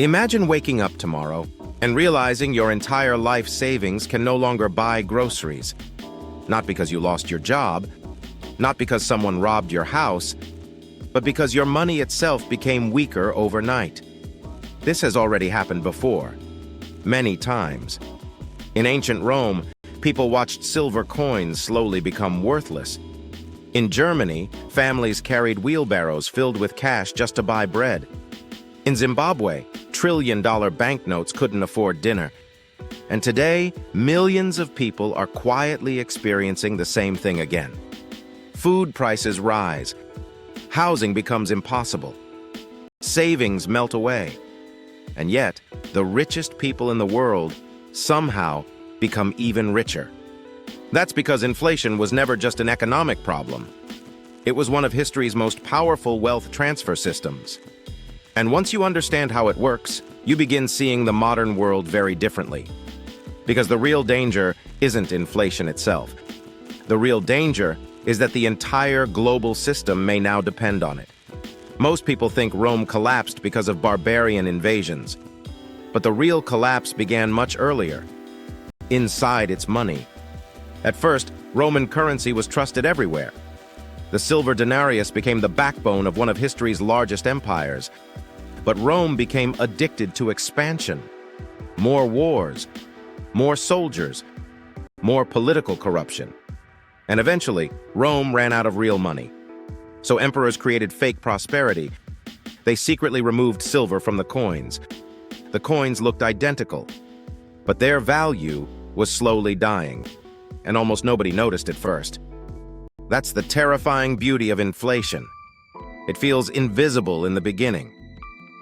Imagine waking up tomorrow and realizing your entire life savings can no longer buy groceries. Not because you lost your job, not because someone robbed your house, but because your money itself became weaker overnight. This has already happened before, many times. In ancient Rome, people watched silver coins slowly become worthless. In Germany, families carried wheelbarrows filled with cash just to buy bread. In Zimbabwe, trillion-dollar banknotes couldn't afford dinner. And today, millions of people are quietly experiencing the same thing again. Food prices rise. Housing becomes impossible. Savings melt away. And yet, the richest people in the world somehow become even richer. That's because inflation was never just an economic problem. It was one of history's most powerful wealth transfer systems. And once you understand how it works, you begin seeing the modern world very differently. Because the real danger isn't inflation itself. The real danger is that the entire global system may now depend on it. Most people think Rome collapsed because of barbarian invasions. But the real collapse began much earlier, inside its money. At first, Roman currency was trusted everywhere. The silver denarius became the backbone of one of history's largest empires. But Rome became addicted to expansion. More wars, more soldiers, more political corruption. And eventually, Rome ran out of real money. So emperors created fake prosperity. They secretly removed silver from the coins. The coins looked identical, but their value was slowly dying, and almost nobody noticed at first. That's the terrifying beauty of inflation. It feels invisible in the beginning.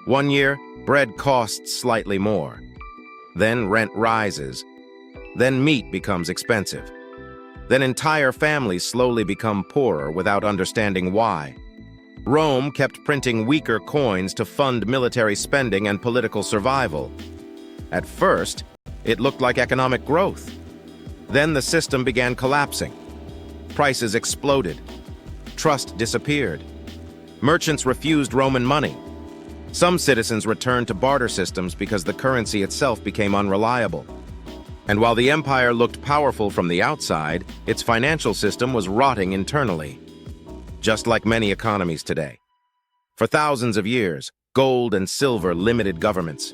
One year, bread costs slightly more. Then rent rises. Then meat becomes expensive. Then entire families slowly become poorer without understanding why. Rome kept printing weaker coins to fund military spending and political survival. At first, it looked like economic growth. Then the system began collapsing. Prices exploded. Trust disappeared. Merchants refused Roman money. Some citizens returned to barter systems because the currency itself became unreliable. And while the empire looked powerful from the outside, its financial system was rotting internally. Just like many economies today. For thousands of years, gold and silver limited governments.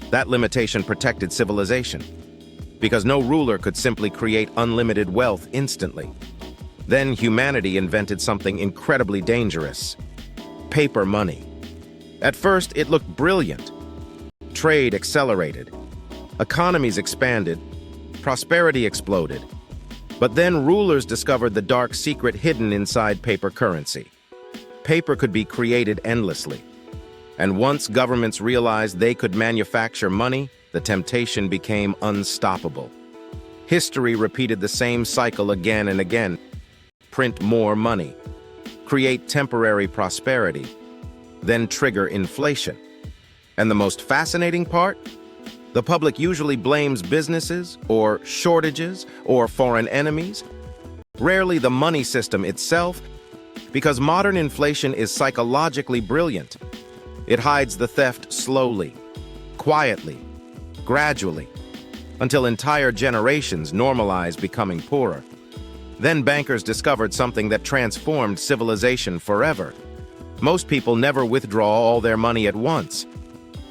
That limitation protected civilization, because no ruler could simply create unlimited wealth instantly. Then humanity invented something incredibly dangerous: paper money. At first, it looked brilliant. Trade accelerated. Economies expanded. Prosperity exploded. But then rulers discovered the dark secret hidden inside paper currency. Paper could be created endlessly. And once governments realized they could manufacture money, the temptation became unstoppable. History repeated the same cycle again and again. Print more money. Create temporary prosperity. Then trigger inflation. And the most fascinating part? The public usually blames businesses, or shortages, or foreign enemies. Rarely the money system itself, because modern inflation is psychologically brilliant. It hides the theft slowly, quietly, gradually, until entire generations normalize becoming poorer. Then bankers discovered something that transformed civilization forever. Most people never withdraw all their money at once.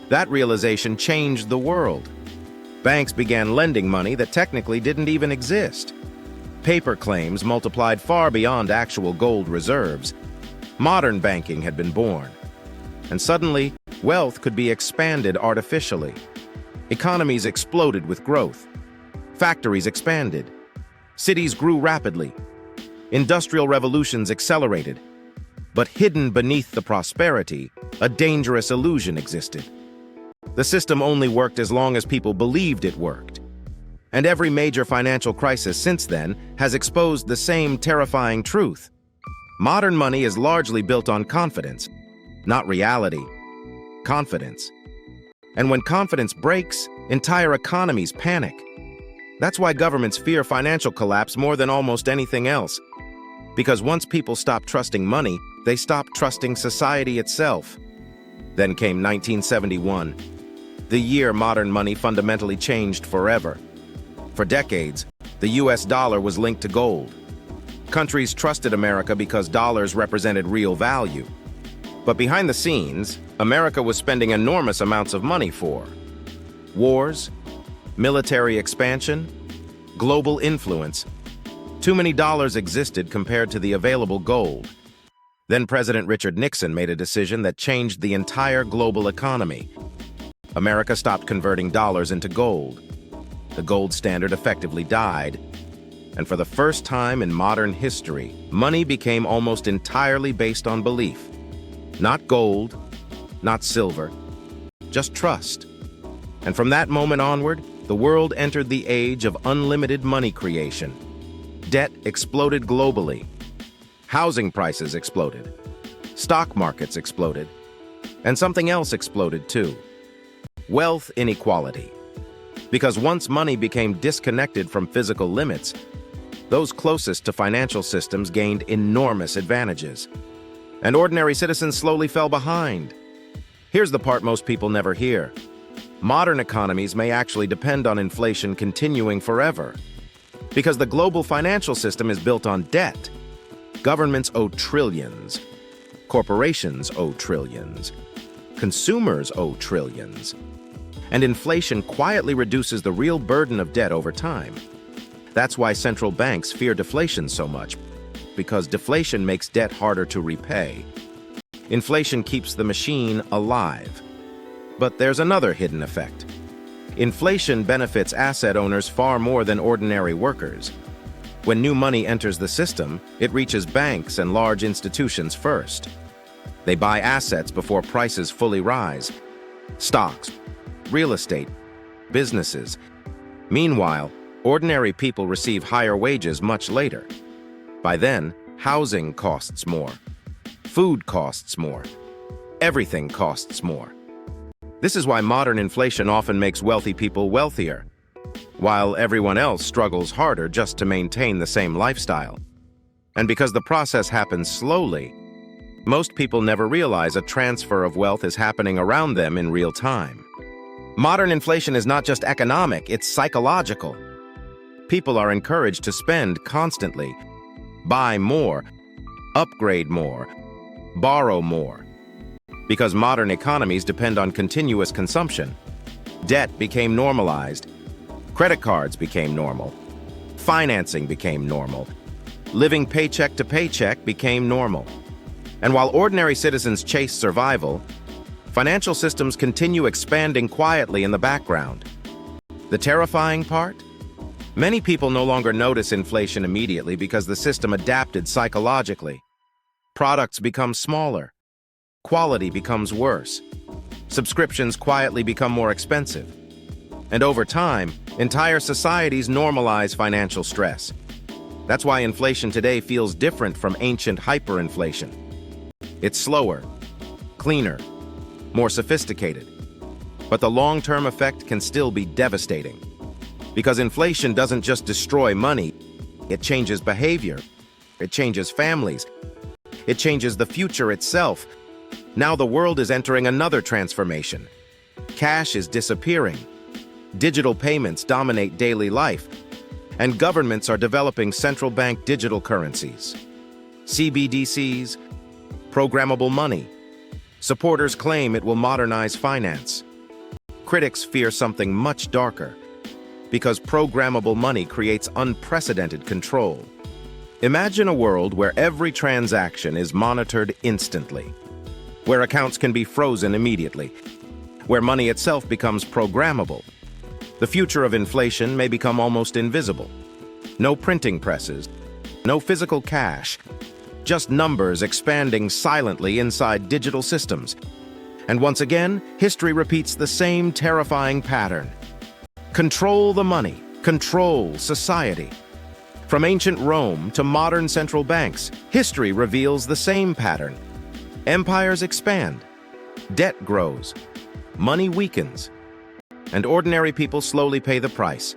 That realization changed the world. Banks began lending money that technically didn't even exist. Paper claims multiplied far beyond actual gold reserves. Modern banking had been born. And suddenly, wealth could be expanded artificially. Economies exploded with growth. Factories expanded. Cities grew rapidly. Industrial revolutions accelerated. But hidden beneath the prosperity, a dangerous illusion existed. The system only worked as long as people believed it worked. And every major financial crisis since then has exposed the same terrifying truth. Modern money is largely built on confidence, not reality. Confidence. And when confidence breaks, entire economies panic. That's why governments fear financial collapse more than almost anything else. Because once people stop trusting money, they stop trusting society itself. Then came 1971, the year modern money fundamentally changed forever. For decades, the US dollar was linked to gold. Countries trusted America because dollars represented real value. But behind the scenes, America was spending enormous amounts of money for wars, military expansion, global influence. Too many dollars existed compared to the available gold. Then President Richard Nixon made a decision that changed the entire global economy. America stopped converting dollars into gold. The gold standard effectively died. And for the first time in modern history, money became almost entirely based on belief. Not gold, not silver, just trust. And from that moment onward, the world entered the age of unlimited money creation. Debt exploded globally. Housing prices exploded. Stock markets exploded. And something else exploded too. Wealth inequality. Because once money became disconnected from physical limits, those closest to financial systems gained enormous advantages. And ordinary citizens slowly fell behind. Here's the part most people never hear. Modern economies may actually depend on inflation continuing forever. Because the global financial system is built on debt. Governments owe trillions. Corporations owe trillions. Consumers owe trillions. And inflation quietly reduces the real burden of debt over time. That's why central banks fear deflation so much, because deflation makes debt harder to repay. Inflation keeps the machine alive. But there's another hidden effect. Inflation benefits asset owners far more than ordinary workers. When new money enters the system, it reaches banks and large institutions first. They buy assets before prices fully rise. Stocks, real estate, businesses. Meanwhile, ordinary people receive higher wages much later. By then, housing costs more. Food costs more. Everything costs more. This is why modern inflation often makes wealthy people wealthier, while everyone else struggles harder just to maintain the same lifestyle. And because the process happens slowly, most people never realize a transfer of wealth is happening around them in real time. Modern inflation is not just economic, it's psychological. People are encouraged to spend constantly, buy more, upgrade more, borrow more. Because modern economies depend on continuous consumption. Debt became normalized. Credit cards became normal. Financing became normal. Living paycheck to paycheck became normal. And while ordinary citizens chase survival, financial systems continue expanding quietly in the background. The terrifying part? Many people no longer notice inflation immediately because the system adapted psychologically. Products become smaller. Quality becomes worse. Subscriptions quietly become more expensive. And over time, entire societies normalize financial stress. That's why inflation today feels different from ancient hyperinflation. It's slower, cleaner, more sophisticated. But the long-term effect can still be devastating. Because inflation doesn't just destroy money, it changes behavior, it changes families, it changes the future itself. Now the world is entering another transformation. Cash is disappearing. Digital payments dominate daily life, and governments are developing central bank digital currencies. CBDCs, programmable money. Supporters claim it will modernize finance. Critics fear something much darker, because programmable money creates unprecedented control. Imagine a world where every transaction is monitored instantly, where accounts can be frozen immediately, where money itself becomes programmable. The future of inflation may become almost invisible. No printing presses, no physical cash, just numbers expanding silently inside digital systems. And once again, history repeats the same terrifying pattern. Control the money, control society. From ancient Rome to modern central banks, history reveals the same pattern. Empires expand, debt grows, money weakens, and ordinary people slowly pay the price.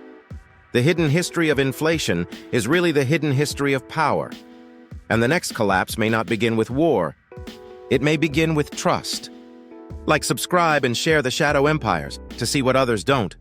The hidden history of inflation is really the hidden history of power. And the next collapse may not begin with war. It may begin with trust. Like, subscribe and share the Shadow Empires to see what others don't.